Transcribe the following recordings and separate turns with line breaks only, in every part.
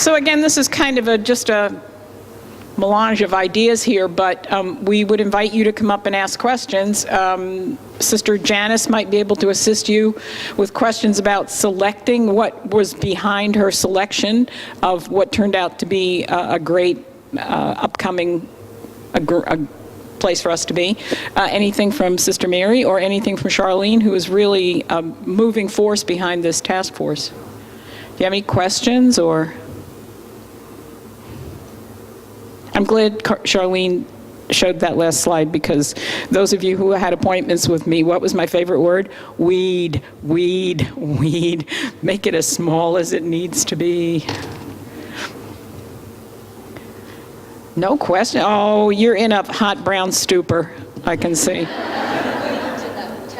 So again, this is kind of just a melange of ideas here, but we would invite you to come up and ask questions. Sister Janice might be able to assist you with questions about selecting what was behind her selection of what turned out to be a great upcoming place for us to be. Anything from Sister Mary or anything from Charlene, who is really a moving force behind this task force. Do you have any questions? Or I'm glad Charlene showed that last slide, because those of you who had appointments with me, what was my favorite word? Weed, weed, weed. Make it as small as it needs to be. No question. Oh, you're in a hot brown stupor, I can see.
Tell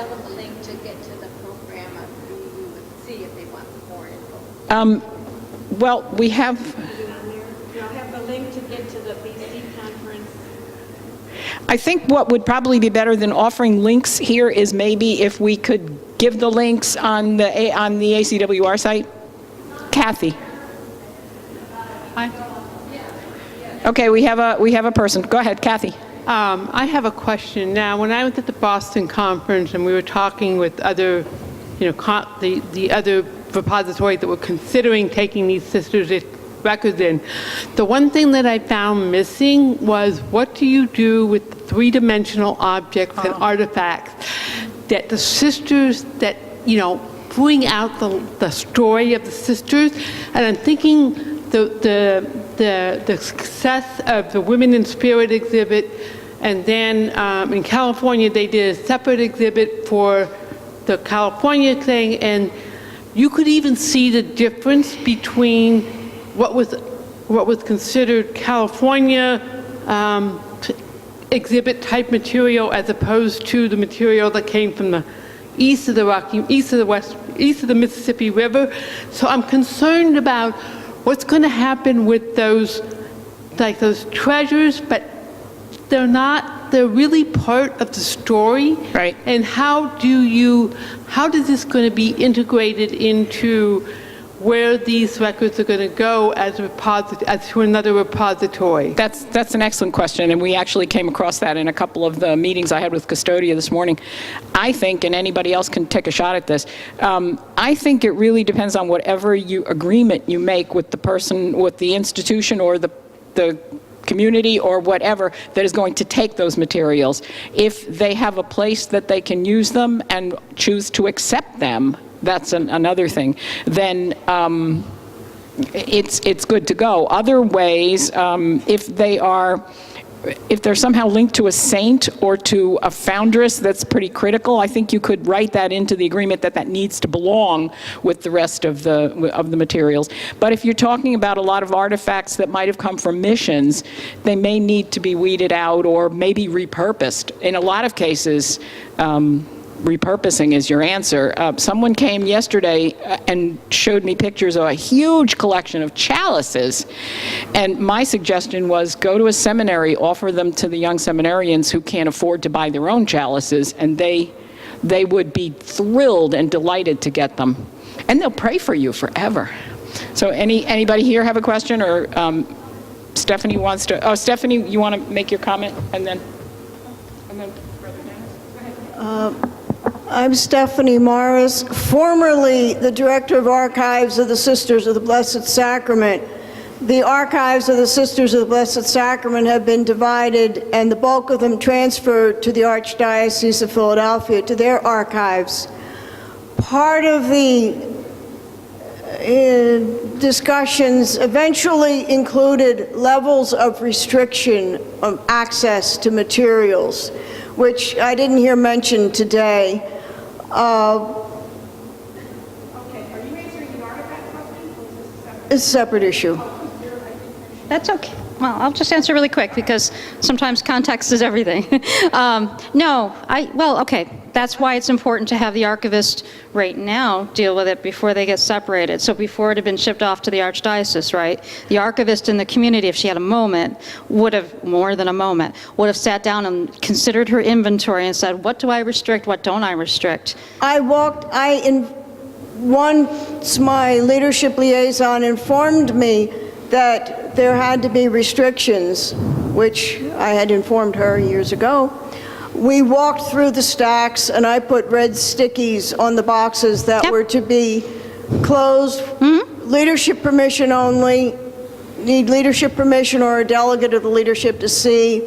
them the link to get to the program. We would see if they want more info.
Well, we have...
You'll have the link to get to the BC conference.
I think what would probably be better than offering links here is maybe if we could give the links on the ACWR site. Kathy.
Hi.
Okay, we have a person. Go ahead, Kathy.
I have a question. Now, when I was at the Boston conference and we were talking with other, the other repositories that were considering taking these sisters' records in, the one thing that I found missing was, what do you do with three-dimensional objects and artifacts that the sisters that, bring out the story of the sisters? And I'm thinking the success of the Women in Spirit exhibit, and then in California they did a separate exhibit for the California thing, and you could even see the difference between what was considered California exhibit type material as opposed to the material that came from the east of the Mississippi River. So I'm concerned about what's going to happen with those treasures, but they're really part of the story. Right. And how is this going to be integrated into where these records are going to go as to another repository?
That's an excellent question, and we actually came across that in a couple of the meetings I had with Custodia this morning. I think, and anybody else can take a shot at this, I think it really depends on whatever agreement you make with the person, with the institution or the community or whatever that is going to take those materials. If they have a place that they can use them and choose to accept them, that's another thing, then it's good to go. Other ways, if they're somehow linked to a saint or to a foundress, that's pretty critical. I think you could write that into the agreement that needs to belong with the rest of the materials. But if you're talking about a lot of artifacts that might have come from missions, they may need to be weeded out or maybe repurposed. In a lot of cases, repurposing is your answer. Someone came yesterday and showed me pictures of a huge collection of chalices, and my suggestion was go to a seminary, offer them to the young seminarians who can't afford to buy their own chalices, and they would be thrilled and delighted to get them, and they'll pray for you forever. So anybody here have a question? Or Stephanie wants to, Stephanie, you want to make your comment, and then Brother Dennis? Go ahead.
I'm Stephanie Morris, formerly the Director of Archives of the Sisters of the Blessed Sacrament. The Archives of the Sisters of the Blessed Sacrament have been divided, and the bulk of them transferred to the Archdiocese of Philadelphia, to their archives. Part of the discussions eventually included levels of restriction of access to materials, which I didn't hear mentioned today.
Okay, are you answering the artifact question, or is this a separate
issue?
That's okay. Well, I'll just answer really quick because sometimes context is everything. Okay. That's why it's important to have the archivist right now deal with it before they get separated. So before it had been shipped off to the Archdiocese, right? The archivist in the community, if she had a moment, would have, more than a moment, would have sat down and considered her inventory and said, what do I restrict, what don't I restrict?
Once my leadership liaison informed me that there had to be restrictions, which I had informed her years ago. We walked through the stacks, and I put red stickies on the boxes that were to be closed. Leadership permission only, need leadership permission or a delegate of the leadership to see.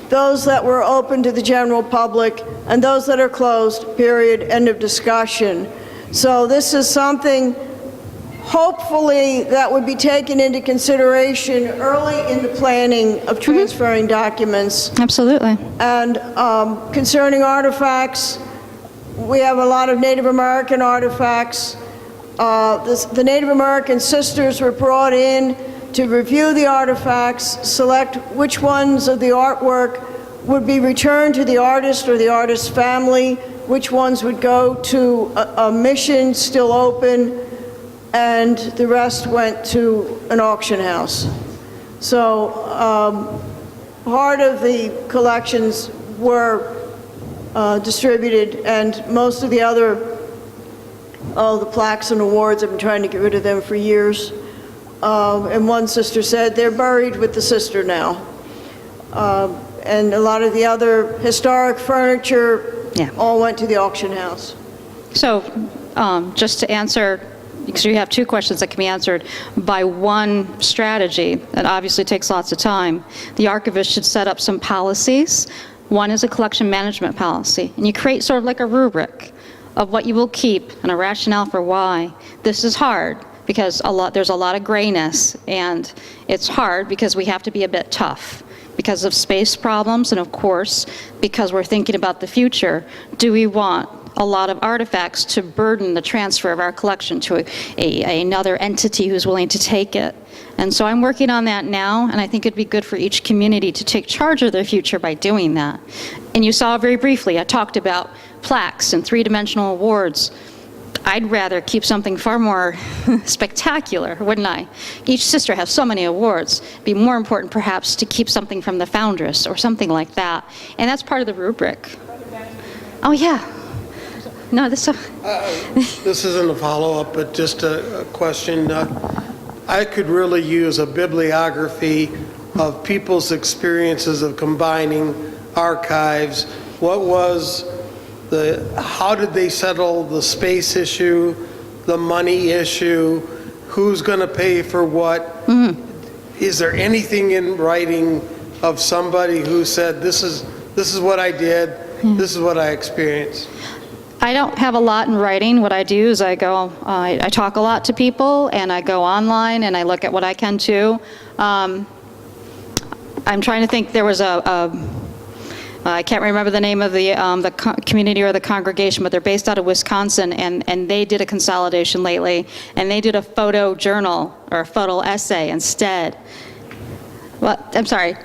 Those that were open to the general public, and those that are closed, period, end of discussion. So this is something, hopefully, that would be taken into consideration early in the planning of transferring documents.
Absolutely.
And concerning artifacts, we have a lot of Native American artifacts. The Native American sisters were brought in to review the artifacts, select which ones of the artwork would be returned to the artist or the artist's family, which ones would go to a mission still open, and the rest went to an auction house. So part of the collections were distributed, and most of the other, the plaques and awards, I've been trying to get rid of them for years. And one sister said they're buried with the sister now. And a lot of the other historic furniture all went to the auction house.
So just to answer, because you have two questions that can be answered by one strategy, that obviously takes lots of time. The archivist should set up some policies. One is a collection management policy, and you create sort of like a rubric of what you will keep and a rationale for why. This is hard because there's a lot of grayness, and it's hard because we have to be a bit tough because of space problems, and of course, because we're thinking about the future. Do we want a lot of artifacts to burden the transfer of our collection to another entity who's willing to take it? And so I'm working on that now, and I think it'd be good for each community to take charge of their future by doing that. And you saw very briefly, I talked about plaques and three-dimensional awards. I'd rather keep something far more spectacular, wouldn't I? Each sister has so many awards. It'd be more important perhaps to keep something from the foundress or something like that. And that's part of the rubric. Oh yeah. No, this
isn't a follow-up, but just a question. I could really use a bibliography of people's experiences of combining archives. How did they settle the space issue, the money issue, who's going to pay for what? Is there anything in writing of somebody who said, this is what I did, this is what I experienced?
I don't have a lot in writing. What I do is I talk a lot to people, and I go online and I look at what I can too. I'm trying to think. There was I can't remember the name of the community or the congregation, but they're based out of Wisconsin, and they did a consolidation lately, and they did a photo journal or a photo essay instead. What? I'm sorry.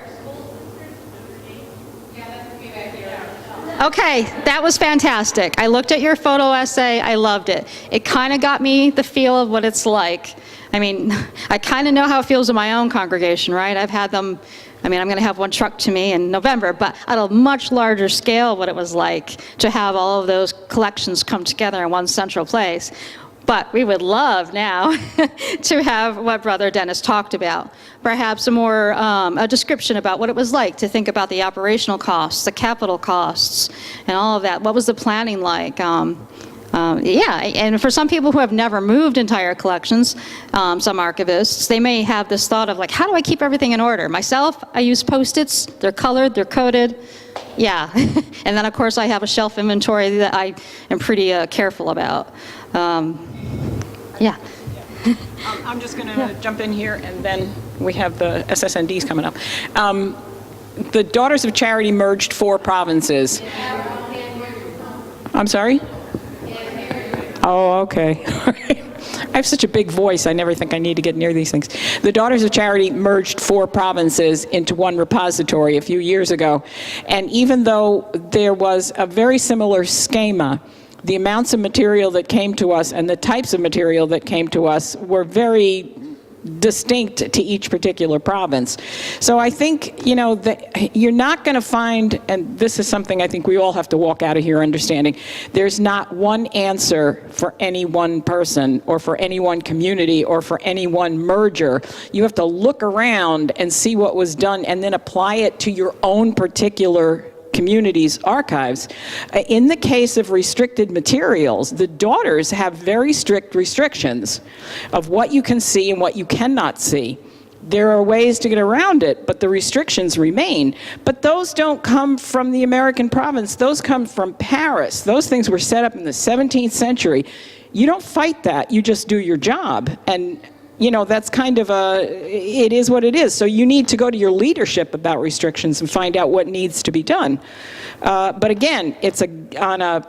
Okay, that was fantastic. I looked at your photo essay. I loved it. It kind of got me the feel of what it's like. I mean, I kind of know how it feels in my own congregation, right? I've had them. I mean, I'm going to have one trucked to me in November, but at a much larger scale, what it was like to have all of those collections come together in one central place. But we would love now to have what Brother Dennis talked about, perhaps a description about what it was like to think about the operational costs, the capital costs, and all of that. What was the planning like? And for some people who have never moved entire collections, some archivists, they may have this thought of like, how do I keep everything in order? Myself, I use Post-its, they're colored, they're coded, yeah. And then of course I have a shelf inventory that I am pretty careful about. Yeah.
I'm just going to jump in here, and then we have the SSNDs coming up. The Daughters of Charity merged 4 provinces. I'm sorry? Oh, okay. I have such a big voice, I never think I need to get near these things. The Daughters of Charity merged 4 provinces into one repository a few years ago. And even though there was a very similar schema, the amounts of material that came to us and the types of material that came to us were very distinct to each particular province. So I think, you know, that you're not going to find, and this is something I think we all have to walk out of here understanding, there's not one answer for any one person or for any one community or for any one merger. You have to look around and see what was done and then apply it to your own particular community's archives. In the case of restricted materials, the daughters have very strict restrictions of what you can see and what you cannot see. There are ways to get around it, but the restrictions remain. But those don't come from the American province. Those come from Paris. Those things were set up in the 17th century. You don't fight that. You just do your job. And you know, that's kind of it is what it is. So you need to go to your leadership about restrictions and find out what needs to be done. But again, it's on a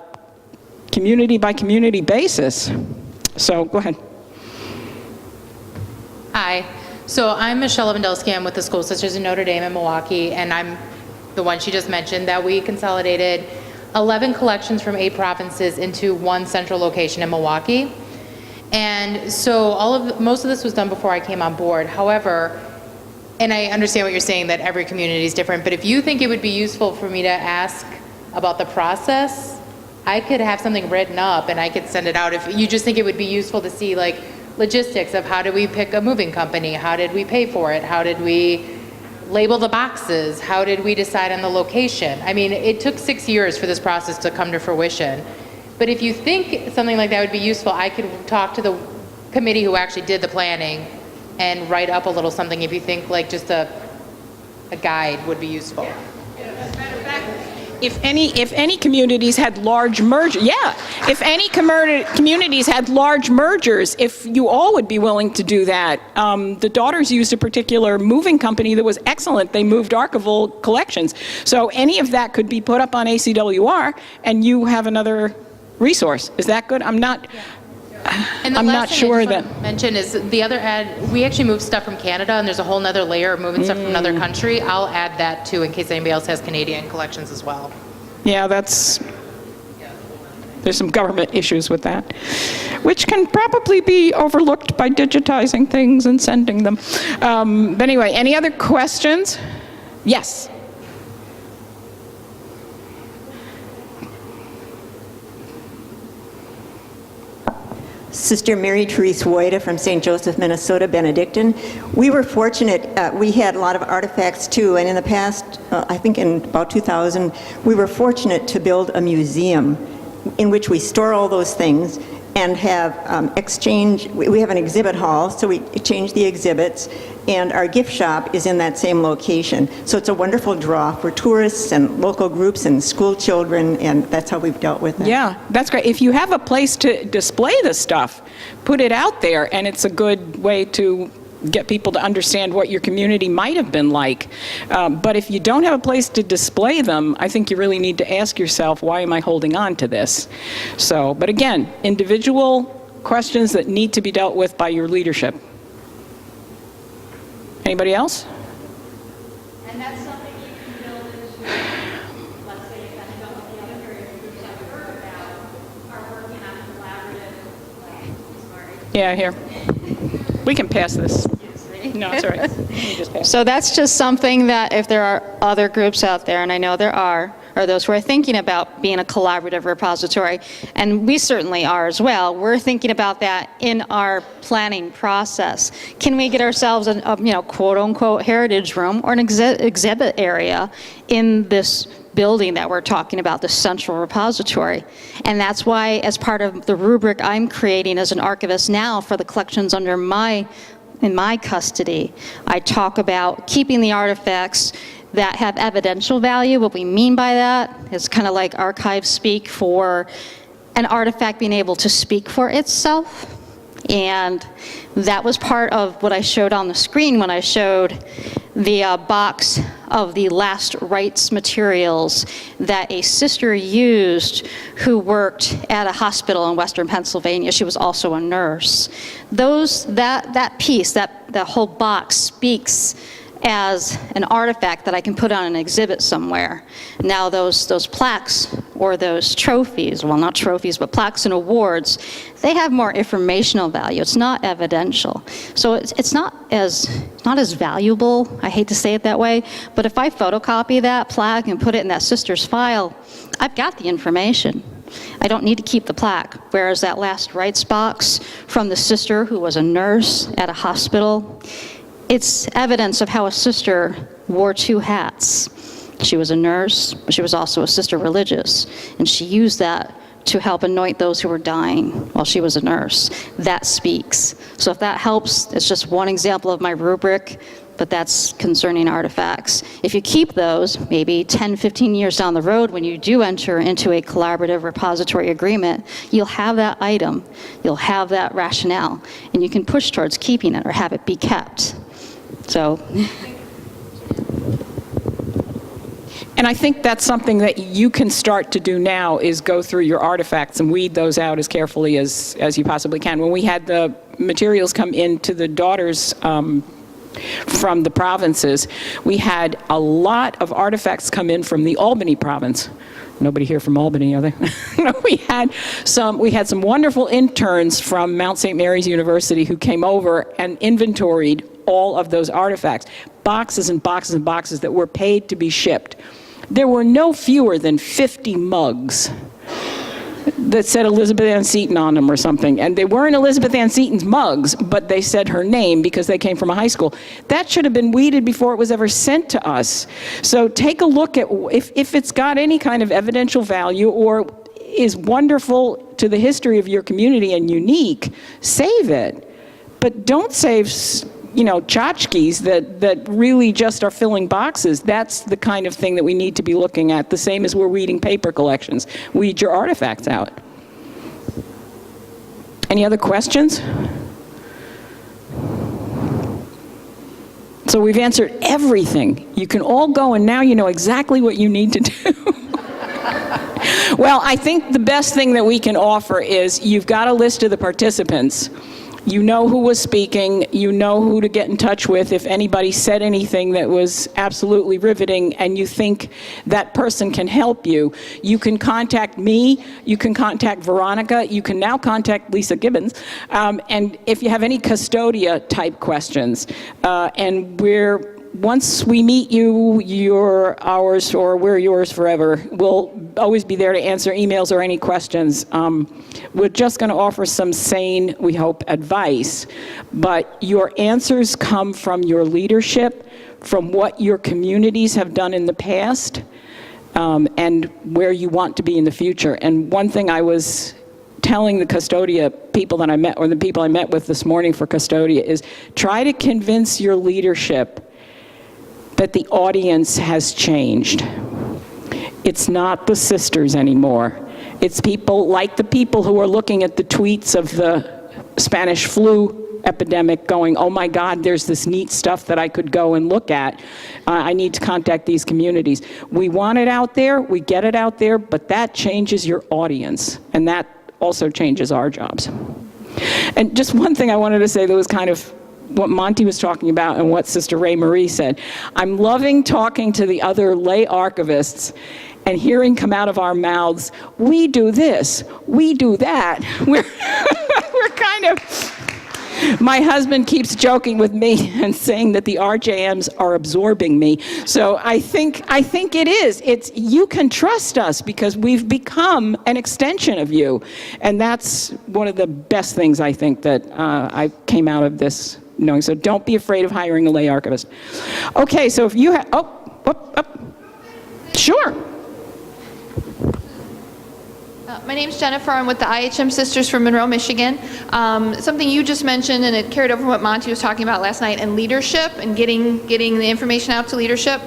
community by community basis. So go ahead.
Hi. So I'm Michelle Lewandowski. I'm with the School Sisters in Notre Dame in Milwaukee, and I'm the one she just mentioned, that we consolidated 11 collections from 8 provinces into one central location in Milwaukee. And so most of this was done before I came on board. However, and I understand what you're saying, that every community is different, but if you think it would be useful for me to ask about the process, I could have something written up and I could send it out. If you just think it would be useful to see like logistics of how do we pick a moving company, how did we pay for it, how did we label the boxes, how did we decide on the location? I mean, it took 6 years for this process to come to fruition. But if you think something like that would be useful, I could talk to the committee who actually did the planning and write up a little something if you think like just a guide would be useful.
If any communities had large mergers, if any communities had large mergers, if you all would be willing to do that. The daughters used a particular moving company that was excellent. They moved archival collections. So any of that could be put up on ACWR and you have another resource. Is that good? I'm not sure that.
Mention is the other ad, we actually moved stuff from Canada and there's a whole nother layer of moving stuff from another country. I'll add that too in case anybody else has Canadian collections as well.
Yeah, there's some government issues with that, which can probably be overlooked by digitizing things and sending them. But anyway, any other questions? Yes.
Sister Mary Therese Woida from St. Joseph, Minnesota, Benedictine. We were fortunate, we had a lot of artifacts too, and in the past, I think in about 2000, we were fortunate to build a museum in which we store all those things and have exchange. We have an exhibit hall, so we exchange the exhibits, and our gift shop is in that same location. So it's a wonderful draw for tourists and local groups and school children, and that's how we've dealt with it.
Yeah, that's great. If you have a place to display the stuff, put it out there, and it's a good way to get people to understand what your community might have been like. But if you don't have a place to display them, I think you really need to ask yourself, why am I holding on to this? So, but again, individual questions that need to be dealt with by your leadership. Anybody else?
And that's something you can build into, let's say, if that's not the other groups I've heard about are working on collaborative,
Yeah, here. We can pass this. No, it's all right. You just pass.
So that's just something that if there are other groups out there, and I know there are those who are thinking about being a collaborative repository, and we certainly are as well, we're thinking about that in our planning process. Can we get ourselves a quote-unquote heritage room or an exhibit area in this building that we're talking about, the central repository? And that's why, as part of the rubric I'm creating as an archivist now for the collections under in my custody, I talk about keeping the artifacts that have evidential value. What we mean by that is kind of like archives speak for an artifact being able to speak for itself. And that was part of what I showed on the screen when I showed the box of the last rites materials that a sister used who worked at a hospital in Western Pennsylvania. She was also a nurse. That piece, that whole box speaks as an artifact that I can put on an exhibit somewhere. Now those plaques or those trophies, well, not trophies, but plaques and awards, they have more informational value. It's not evidential. So it's not as valuable, I hate to say it that way, but if I photocopy that plaque and put it in that sister's file, I've got the information. I don't need to keep the plaque. Whereas that last rites box from the sister who was a nurse at a hospital, it's evidence of how a sister wore two hats. She was a nurse, but she was also a sister religious, and she used that to help anoint those who were dying while she was a nurse. That speaks. So if that helps, it's just one example of my rubric, but that's concerning artifacts. If you keep those, maybe 10, 15 years down the road, when you do enter into a collaborative repository agreement, you'll have that item, you'll have that rationale, and you can push towards keeping it or have it be kept. So.
And I think that's something that you can start to do now, is go through your artifacts and weed those out as carefully as you possibly can. When we had the materials come into the daughters from the provinces, we had a lot of artifacts come in from the Albany province. Nobody here from Albany, are they? We had some wonderful interns from Mount St. Mary's University who came over and inventoried all of those artifacts, boxes and boxes and boxes that were paid to be shipped. There were no fewer than 50 mugs that said Elizabeth Ann Seton on them or something. And they weren't Elizabeth Ann Seton's mugs, but they said her name because they came from a high school. That should have been weeded before it was ever sent to us. So take a look at if it's got any kind of evidential value or is wonderful to the history of your community and unique, save it. But don't save, tchotchkes that really just are filling boxes. That's the kind of thing that we need to be looking at, the same as we're weeding paper collections. Weed your artifacts out. Any other questions? So we've answered everything. You can all go, and now you know exactly what you need to do. Well, I think the best thing that we can offer is you've got a list of the participants. You know who was speaking, you know who to get in touch with if anybody said anything that was absolutely riveting and you think that person can help you. You can contact me, you can contact Veronica, you can now contact Lisa Gibbons, and if you have any Custodia type questions, and once we meet you, you're ours or we're yours forever. We'll always be there to answer emails or any questions. We're just going to offer some sane, we hope, advice. But your answers come from your leadership, from what your communities have done in the past, and where you want to be in the future. And one thing I was telling the Custodia people that I met, or the people I met with this morning for Custodia, is try to convince your leadership that the audience has changed. It's not the sisters anymore. It's people like the people who are looking at the tweets of the Spanish flu epidemic going, oh my God, there's this neat stuff that I could go and look at. I need to contact these communities. We want it out there, we get it out there, but that changes your audience, and that also changes our jobs. And just one thing I wanted to say that was kind of what Monty was talking about and what Sister Ray Marie said. I'm loving talking to the other lay archivists and hearing come out of our mouths, we do this, we do that. We're kind of, my husband keeps joking with me and saying that the RJMs are absorbing me. So I think it is. It's, you can trust us because we've become an extension of you. And that's one of the best things I think that I came out of this knowing. So don't be afraid of hiring a lay archivist. Okay, so if you have, sure.
My name's Jennifer. I'm with the IHM Sisters from Monroe, Michigan. Something you just mentioned, and it carried over what Monty was talking about last night, and leadership and getting the information out to leadership.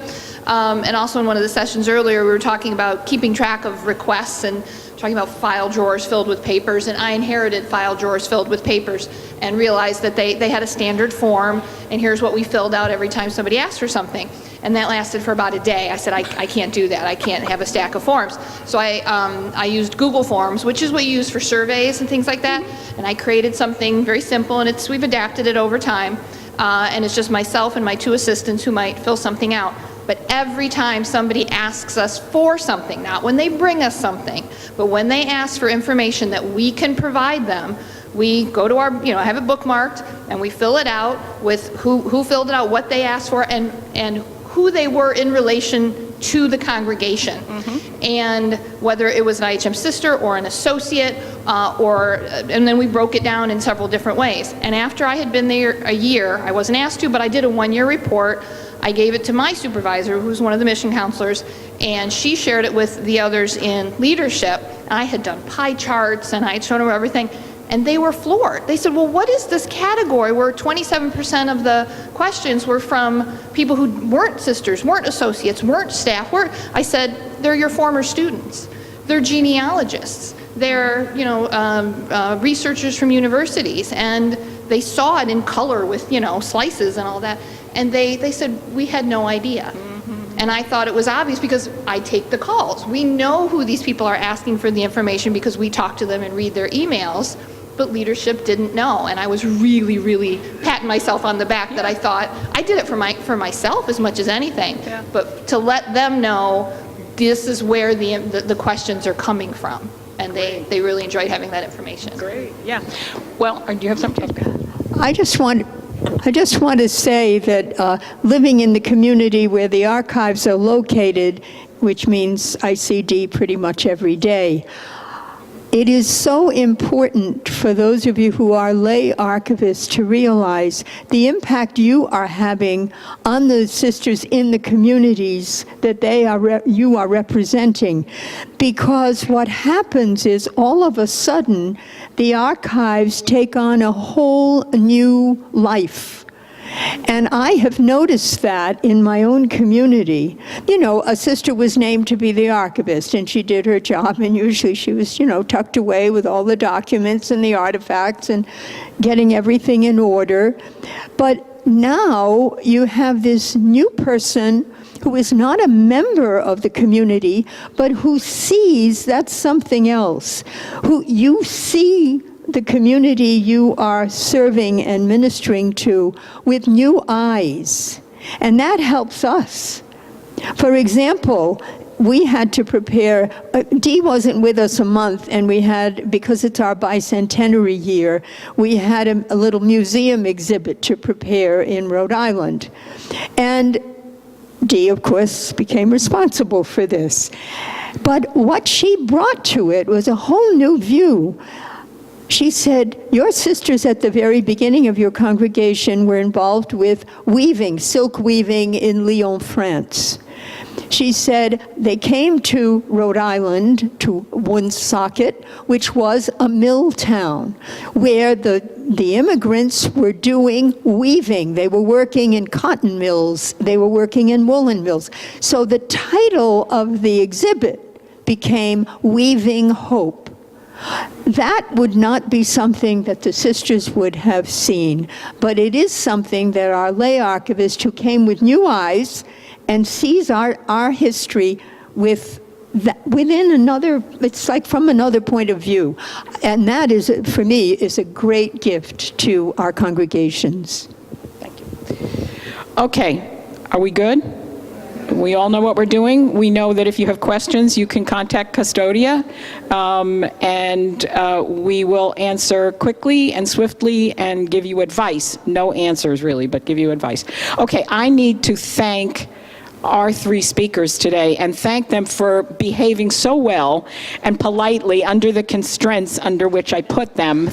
And also in one of the sessions earlier, we were talking about keeping track of requests and talking about file drawers filled with papers, and I inherited file drawers filled with papers and realized that they had a standard form, and here's what we filled out every time somebody asked for something. And that lasted for about a day. I said, I can't do that. I can't have a stack of forms. So I used Google Forms, which is what you use for surveys and things like that, and I created something very simple, and we've adapted it over time. and it's just myself and my 2 assistants who might fill something out. But every time somebody asks us for something, not when they bring us something, but when they ask for information that we can provide them, we go to our, I have it bookmarked, and we fill it out with who filled it out, what they asked for, and who they were in relation to the congregation. And whether it was an IHM sister or an associate, and then we broke it down in several different ways. And after I had been there a year, I wasn't asked to, but I did a 1-year report. I gave it to my supervisor, who's one of the mission counselors, and she shared it with the others in leadership. I had done pie charts, and I had shown them everything, and they were floored. They said, well, what is this category where 27% of the questions were from people who weren't sisters, weren't associates, weren't staff? I said, they're your former students. They're genealogists. They're, researchers from universities, and they saw it in color with, slices and all that. And they said, we had no idea. And I thought it was obvious because I take the calls. We know who these people are asking for the information because we talk to them and read their emails, but leadership didn't know. And I was really, really patting myself on the back that I thought I did it for myself as much as anything. Yeah. But to let them know this is where the questions are coming from. And they really enjoyed having that information.
Great, yeah. Well, do you have something?
I just want to say that living in the community where the archives are located, which means I see Dee pretty much every day, it is so important for those of you who are lay archivists to realize the impact you are having on the sisters in the communities that you are representing. Because what happens is all of a sudden the archives take on a whole new life. And I have noticed that in my own community. A sister was named to be the archivist, and she did her job, and usually she was, tucked away with all the documents and the artifacts and getting everything in order. But now you have this new person who is not a member of the community, but who sees that's something else, who you see the community you are serving and ministering to with new eyes. And that helps us. For example, we had to prepare, Dee wasn't with us a month, and we had, because it's our bicentenary year, we had a little museum exhibit to prepare in Rhode Island. And Dee, of course, became responsible for this. But what she brought to it was a whole new view. She said, your sisters at the very beginning of your congregation were involved with weaving, silk weaving in Lyon, France. She said they came to Rhode Island, to Woonsocket, which was a mill town, where the immigrants were doing weaving. They were working in cotton mills. They were working in woolen mills. So the title of the exhibit became Weaving Hope. That would not be something that the sisters would have seen, but it is something that our lay archivist who came with new eyes and sees our history within another, it's like from another point of view. And that is, for me, is a great gift to our congregations.
Thank you. Okay, are we good? We all know what we're doing. We know that if you have questions, you can contact Custodia, and we will answer quickly and swiftly and give you advice. No answers, really, but give you advice. Okay, I need to thank our 3 speakers today and thank them for behaving so well and politely under the constraints under which I put them.